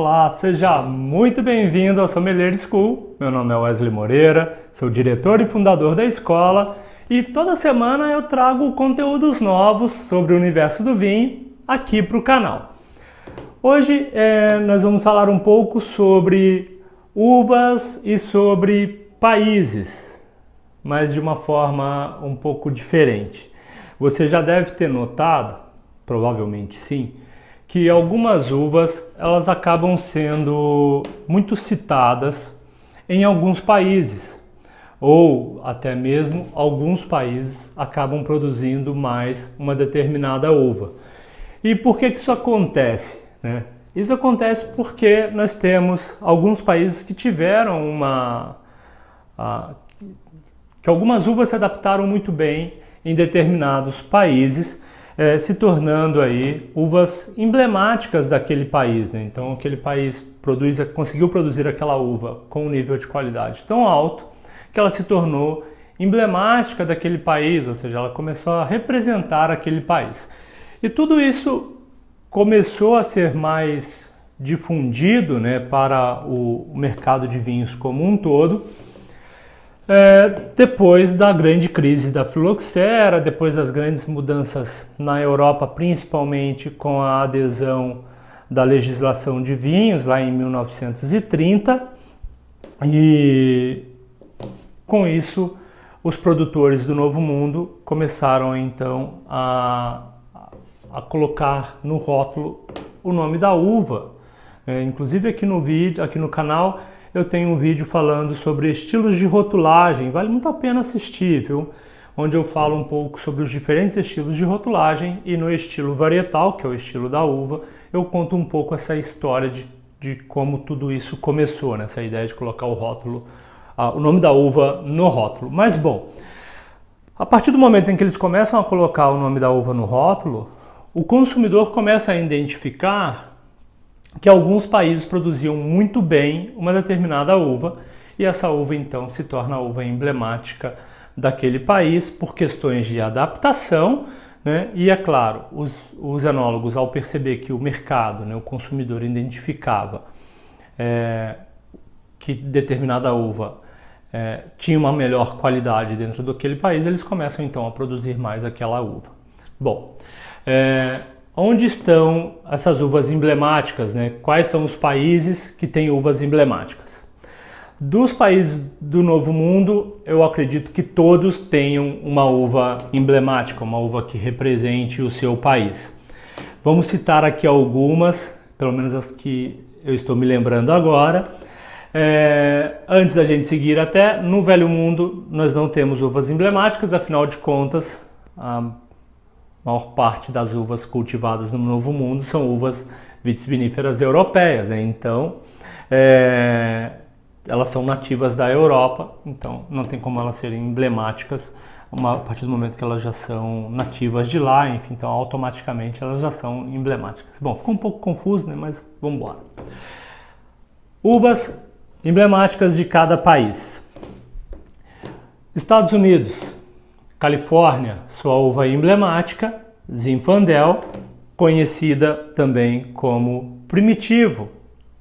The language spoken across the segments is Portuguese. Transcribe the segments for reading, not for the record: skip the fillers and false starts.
Olá, seja muito bem-vindo ao Sommelier School. Meu nome é Wesley Moreira, sou diretor e fundador da escola e toda semana eu trago conteúdos novos sobre o universo do vinho aqui para o canal. Hoje nós vamos falar um pouco sobre uvas e sobre países, mas de uma forma um pouco diferente. Você já deve ter notado, provavelmente sim, que algumas uvas elas acabam sendo muito citadas em alguns países, ou até mesmo alguns países acabam produzindo mais uma determinada uva. E por que isso acontece, né? Isso acontece porque nós temos alguns países que tiveram que algumas uvas se adaptaram muito bem em determinados países, se tornando aí uvas emblemáticas daquele país, né? Então aquele país conseguiu produzir aquela uva com um nível de qualidade tão alto que ela se tornou emblemática daquele país, ou seja, ela começou a representar aquele país. E tudo isso começou a ser mais difundido, né, para o mercado de vinhos como um todo, depois da grande crise da filoxera, depois das grandes mudanças na Europa, principalmente com a adesão da legislação de vinhos lá em 1930, e com isso os produtores do Novo Mundo começaram então a colocar no rótulo o nome da uva. Inclusive aqui no canal eu tenho um vídeo falando sobre estilos de rotulagem, vale muito a pena assistir, viu? Onde eu falo um pouco sobre os diferentes estilos de rotulagem, e no estilo varietal, que é o estilo da uva, eu conto um pouco essa história de como tudo isso começou, né? Essa ideia de colocar o rótulo, o nome da uva no rótulo. Mas bom, a partir do momento em que eles começam a colocar o nome da uva no rótulo, o consumidor começa a identificar que alguns países produziam muito bem uma determinada uva, e essa uva então se torna a uva emblemática daquele país por questões de adaptação, né? E é claro, os enólogos, ao perceber que o mercado, né, o consumidor identificava que determinada uva tinha uma melhor qualidade dentro daquele país, eles começam então a produzir mais aquela uva. Bom, onde estão essas uvas emblemáticas, né? Quais são os países que têm uvas emblemáticas? Dos países do Novo Mundo, eu acredito que todos tenham uma uva emblemática, uma uva que represente o seu país. Vamos citar aqui algumas, pelo menos as que eu estou me lembrando agora. Antes da gente seguir até, no Velho Mundo nós não temos uvas emblemáticas, afinal de contas, a maior parte das uvas cultivadas no Novo Mundo são uvas vitiviníferas europeias, né? Então elas são nativas da Europa, então não tem como elas serem emblemáticas a partir do momento que elas já são nativas de lá, enfim, então automaticamente elas já são emblemáticas. Bom, ficou um pouco confuso, né? Mas vamos embora. Uvas emblemáticas de cada país. Estados Unidos, Califórnia, sua uva emblemática, Zinfandel, conhecida também como Primitivo,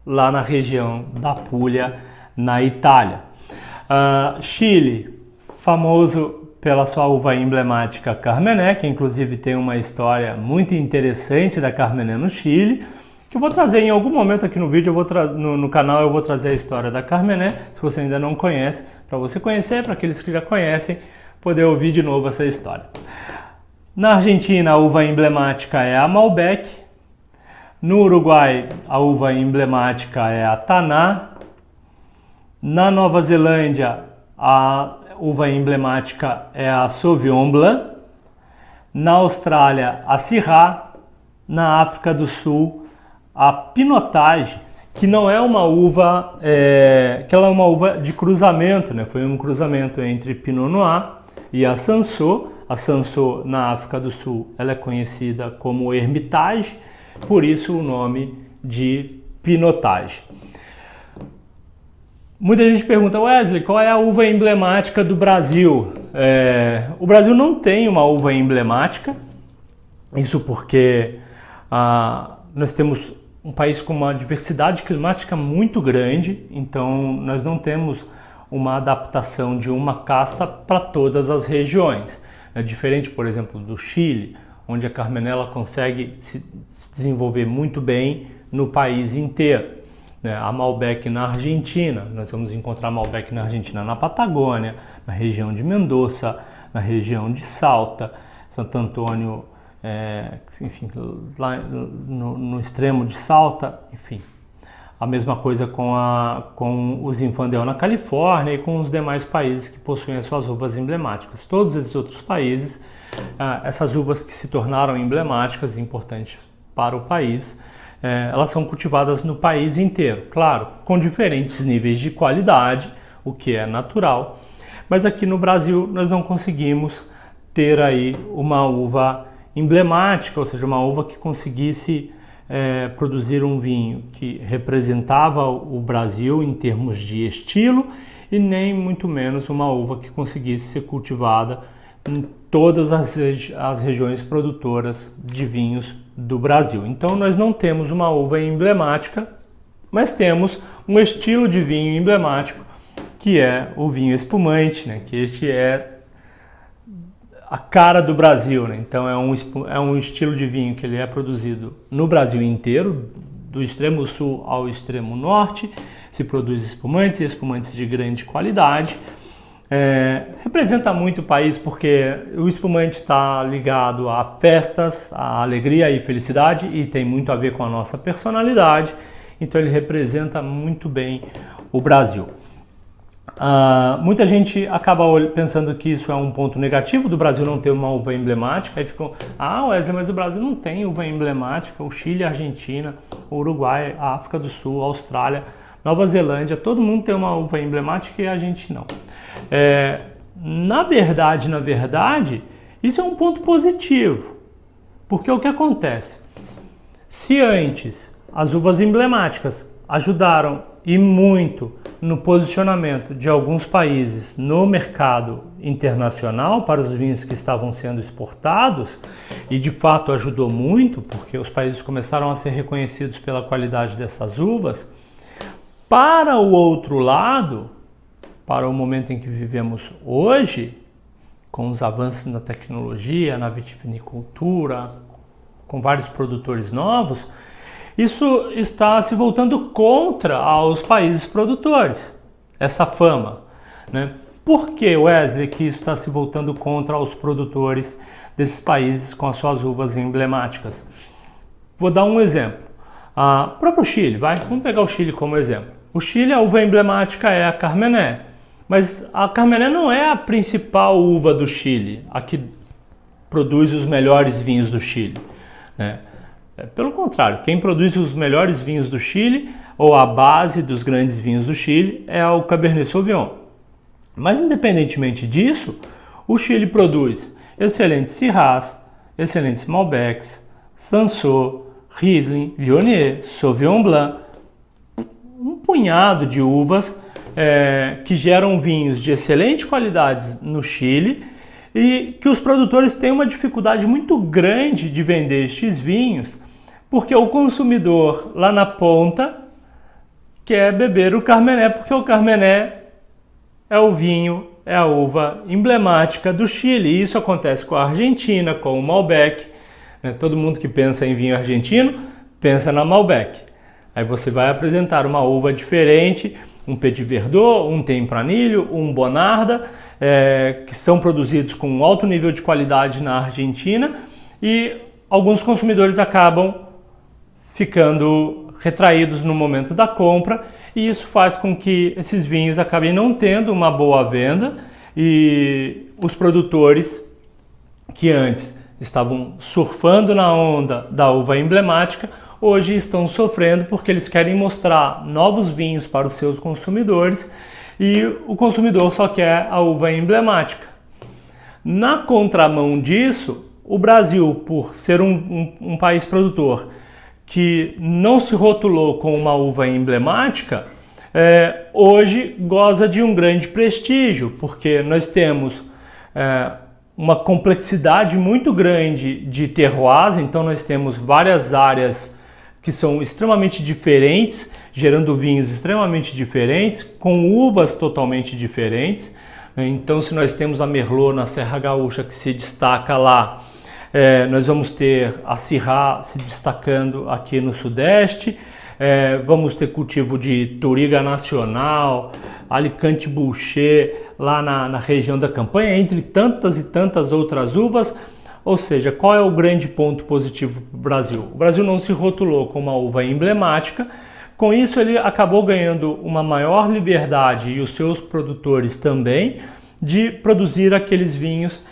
lá na região da Puglia, na Itália. Chile, famoso pela sua uva emblemática Carmené, que inclusive tem uma história muito interessante da Carmené no Chile, que eu vou trazer em algum momento aqui no vídeo, no canal eu vou trazer a história da Carmené, se você ainda não conhece, para você conhecer, para aqueles que já conhecem, poder ouvir de novo essa história. Na Argentina, a uva emblemática é a Malbec. No Uruguai, a uva emblemática é a Taná. Na Nova Zelândia, a uva emblemática é a Sauvignon Blanc. Na Austrália, a Syrah. Na África do Sul, a Pinotage, que não é uma uva, que ela é uma uva de cruzamento, né? Foi um cruzamento entre Pinot Noir e a Cinsault. A Cinsault, na África do Sul, ela é conhecida como Hermitage, por isso o nome de Pinotage. Muita gente pergunta, Wesley, qual é a uva emblemática do Brasil? O Brasil não tem uma uva emblemática, isso porque nós temos um país com uma diversidade climática muito grande, então nós não temos uma adaptação de uma casta para todas as regiões. É diferente, por exemplo, do Chile, onde a Carmenela consegue se desenvolver muito bem no país inteiro. A Malbec na Argentina, nós vamos encontrar Malbec na Argentina, na Patagônia, na região de Mendoza, na região de Salta, Santo Antônio, enfim, lá no extremo de Salta, enfim. A mesma coisa com o Zinfandel na Califórnia e com os demais países que possuem as suas uvas emblemáticas. Todos esses outros países, essas uvas que se tornaram emblemáticas e importantes para o país, elas são cultivadas no país inteiro, claro, com diferentes níveis de qualidade, o que é natural, mas aqui no Brasil nós não conseguimos ter aí uma uva emblemática, ou seja, uma uva que conseguisse produzir um vinho que representava o Brasil em termos de estilo e nem muito menos uma uva que conseguisse ser cultivada em todas as regiões produtoras de vinhos do Brasil. Então nós não temos uma uva emblemática, mas temos um estilo de vinho emblemático, que é o vinho espumante, né? Que este é a cara do Brasil, né? Então é um estilo de vinho que ele é produzido no Brasil inteiro, do extremo sul ao extremo norte, se produz espumantes e espumantes de grande qualidade. Representa muito o país porque o espumante está ligado a festas, a alegria e felicidade e tem muito a ver com a nossa personalidade, então ele representa muito bem o Brasil. Muita gente acaba pensando que isso é um ponto negativo do Brasil não ter uma uva emblemática, aí ficam, Wesley, mas o Brasil não tem uva emblemática, o Chile, a Argentina, o Uruguai, a África do Sul, a Austrália, Nova Zelândia, todo mundo tem uma uva emblemática e a gente não. Na verdade, isso é um ponto positivo, porque o que acontece? Se antes as uvas emblemáticas ajudaram e muito no posicionamento de alguns países no mercado internacional para os vinhos que estavam sendo exportados, e de fato ajudou muito, porque os países começaram a ser reconhecidos pela qualidade dessas uvas, para o outro lado, para o momento em que vivemos hoje, com os avanços na tecnologia, na vitivinicultura, com vários produtores novos, isso está se voltando contra aos países produtores, essa fama, né? Por que, Wesley, que isso está se voltando contra os produtores desses países com as suas uvas emblemáticas? Vou dar um exemplo. O próprio Chile, vamos pegar o Chile como exemplo. O Chile, a uva emblemática é a Carmené, mas a Carmené não é a principal uva do Chile, a que produz os melhores vinhos do Chile, né? Pelo contrário, quem produz os melhores vinhos do Chile, ou a base dos grandes vinhos do Chile, é o Cabernet Sauvignon. Mas independentemente disso, o Chile produz excelentes Syrahs, excelentes Malbecs, Cinsault, Riesling, Viognier, Sauvignon Blanc, um punhado de uvas que geram vinhos de excelente qualidade no Chile e que os produtores têm uma dificuldade muito grande de vender estes vinhos porque o consumidor lá na ponta quer beber o Carmené, porque o Carmené é o vinho, é a uva emblemática do Chile. E isso acontece com a Argentina, com o Malbec, né? Todo mundo que pensa em vinho argentino pensa na Malbec. Aí você vai apresentar uma uva diferente, um Petit Verdot, um Tempranillo, um Bonarda, que são produzidos com um alto nível de qualidade na Argentina e alguns consumidores acabam ficando retraídos no momento da compra e isso faz com que esses vinhos acabem não tendo uma boa venda e os produtores que antes estavam surfando na onda da uva emblemática hoje estão sofrendo porque eles querem mostrar novos vinhos para os seus consumidores e o consumidor só quer a uva emblemática. Na contramão disso, o Brasil, por ser um país produtor que não se rotulou com uma uva emblemática, hoje goza de um grande prestígio, porque nós temos uma complexidade muito grande de terroirs, então nós temos várias áreas que são extremamente diferentes, gerando vinhos extremamente diferentes, com uvas totalmente diferentes. Então, se nós temos a Merlot na Serra Gaúcha que se destaca lá, nós vamos ter a Syrah se destacando aqui no Sudeste, vamos ter cultivo de Touriga Nacional, Alicante Bouschet lá na região da Campanha, entre tantas e tantas outras uvas. Ou seja, qual é o grande ponto positivo para o Brasil? O Brasil não se rotulou como uma uva emblemática, com isso ele acabou ganhando uma maior liberdade, e os seus produtores também, de produzir aqueles vinhos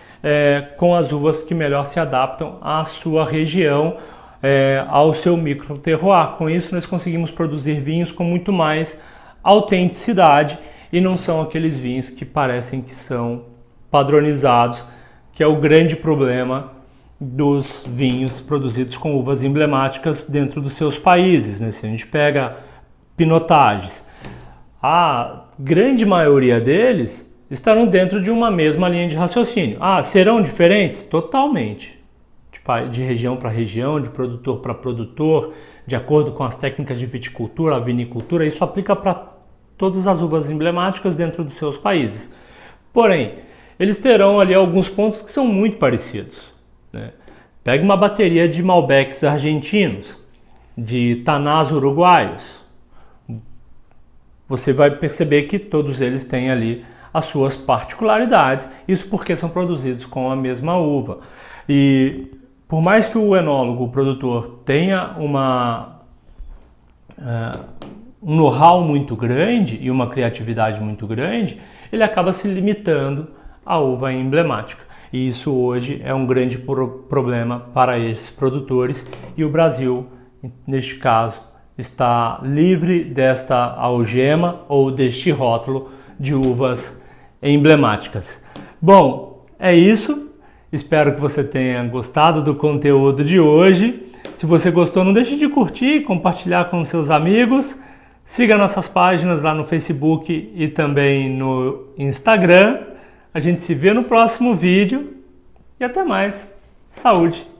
com as uvas que melhor se adaptam à sua região, ao seu micro-terroir. Com isso nós conseguimos produzir vinhos com muito mais autenticidade e não são aqueles vinhos que parecem que são padronizados, que é o grande problema dos vinhos produzidos com uvas emblemáticas dentro dos seus países, né? Se a gente pega pinotages, a grande maioria deles estarão dentro de uma mesma linha de raciocínio. Serão diferentes? Totalmente. De região para região, de produtor para produtor, de acordo com as técnicas de viticultura, a vinicultura, isso aplica para todas as uvas emblemáticas dentro dos seus países. Porém, eles terão ali alguns pontos que são muito parecidos, né? Pegue uma bateria de Malbecs argentinos, de Tanás uruguaios. Você vai perceber que todos eles têm ali as suas particularidades, isso porque são produzidos com a mesma uva. E por mais que o enólogo, o produtor, tenha um know-how muito grande e uma criatividade muito grande, ele acaba se limitando a uva emblemática. E isso hoje é um grande problema para esses produtores, e o Brasil, neste caso, está livre desta algema ou deste rótulo de uvas emblemáticas. Bom, é isso. Espero que você tenha gostado do conteúdo de hoje. Se você gostou, não deixe de curtir, compartilhar com seus amigos. Siga nossas páginas lá no Facebook e também no Instagram. A gente se vê no próximo vídeo e até mais. Saúde!